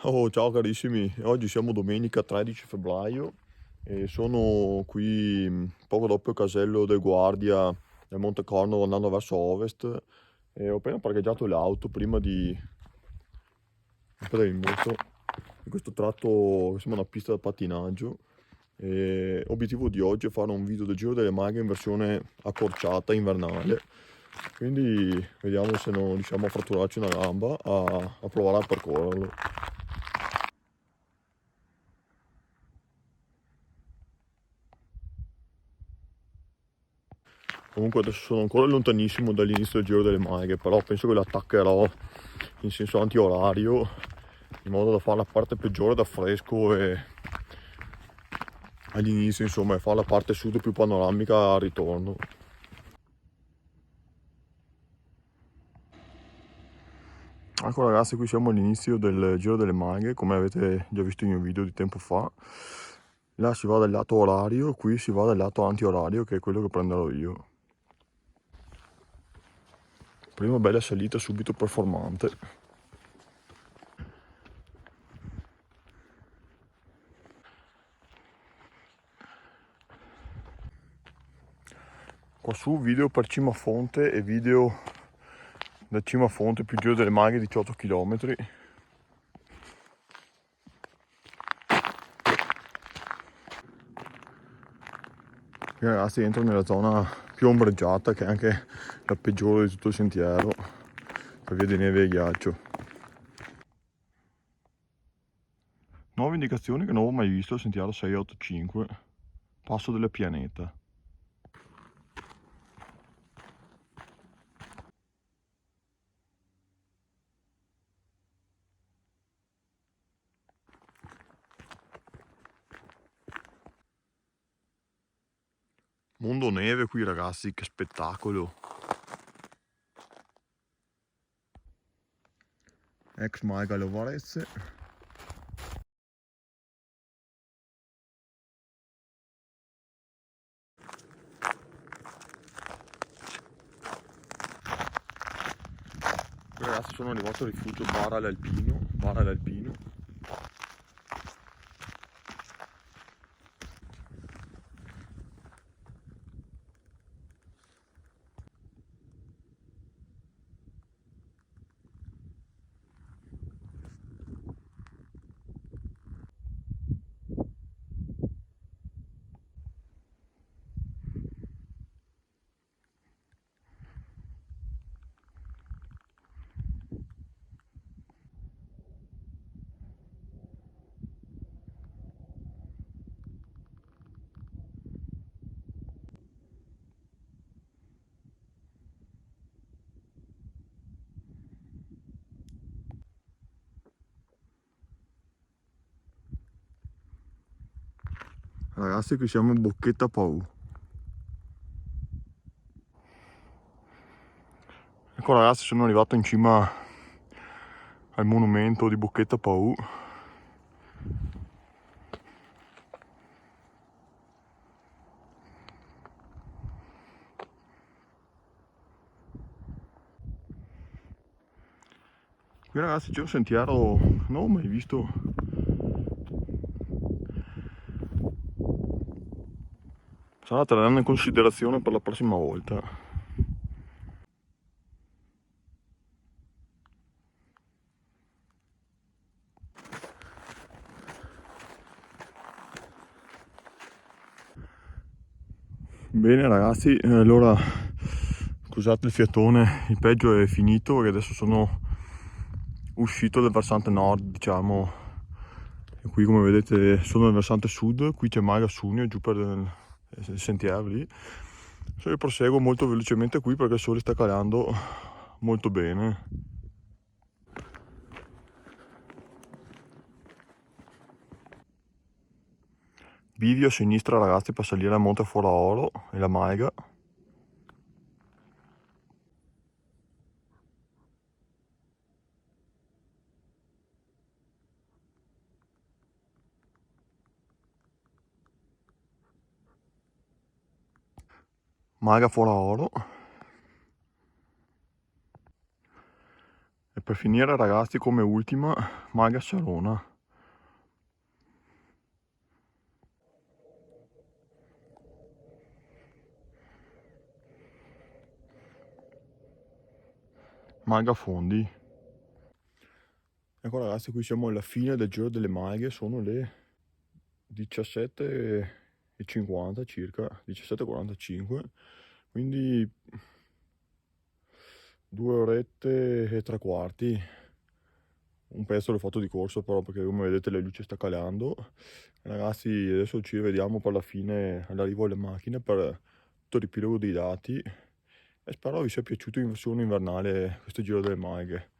Oh, ciao carissimi, oggi siamo domenica 13 febbraio e sono qui poco dopo il casello del Guardia del Monte Corno andando verso ovest e ho appena parcheggiato l'auto prima di prendere il moto in questo tratto che sembra una pista da pattinaggio. E l'obiettivo di oggi è fare un video del Giro delle Maghe in versione accorciata invernale, quindi vediamo se non riusciamo a fratturarci una gamba a provare a percorrerlo. Comunque adesso sono ancora lontanissimo dall'inizio del Giro delle Maghe, però penso che l'attaccherò in senso antiorario, in modo da fare la parte peggiore da fresco e all'inizio insomma e fare la parte sud più panoramica al ritorno. Ecco ragazzi, qui siamo all'inizio del Giro delle Maghe, come avete già visto il mio video di tempo fa. Là si va dal lato orario, qui si va dal lato antiorario, che è quello che prenderò io. Prima bella salita subito performante. Qua su video per Cima Fonte e video da Cima Fonte più Giro delle Maghe 18 km. Qui ragazzi entro nella zona più ombreggiata, che è anche la peggiore di tutto il sentiero, per via di neve e ghiaccio. Nuove indicazioni che non ho mai visto al sentiero 685, passo della Pianeta. Mondo neve qui ragazzi, che spettacolo! Ex Maiga Lovarezze. Qui ragazzi sono arrivato al rifugio Bara l'Alpino. Ragazzi qui siamo in Bocchetta Pau. Ecco ragazzi, sono arrivato in cima al monumento di Bocchetta Pau. Qui ragazzi c'è un sentiero, non ho mai visto. Sarà da tenere in considerazione per la prossima volta. Bene ragazzi, allora scusate il fiatone, il peggio è finito perché adesso sono uscito dal versante nord, diciamo, e qui come vedete sono nel versante sud, qui c'è Maga Sunio giù per il sentiero lì. Adesso io proseguo molto velocemente qui perché il sole sta calando molto bene. Bivio a sinistra ragazzi per salire a Monte Foraoro e la Maiga. Maiga Foraoro. E per finire ragazzi, come ultima, Malga Salona. Malga Fondi. Ecco ragazzi, qui siamo alla fine del giro delle maghe, sono le 17:50 circa, 17:45, quindi 2 orette e 3 quarti. Un pezzo l'ho fatto di corsa però, perché come vedete le luci sta calando. Ragazzi, adesso ci vediamo per la fine, all'arrivo alle macchine, per tutto il riepilogo dei dati, e spero vi sia piaciuto in versione invernale questo giro delle maghe.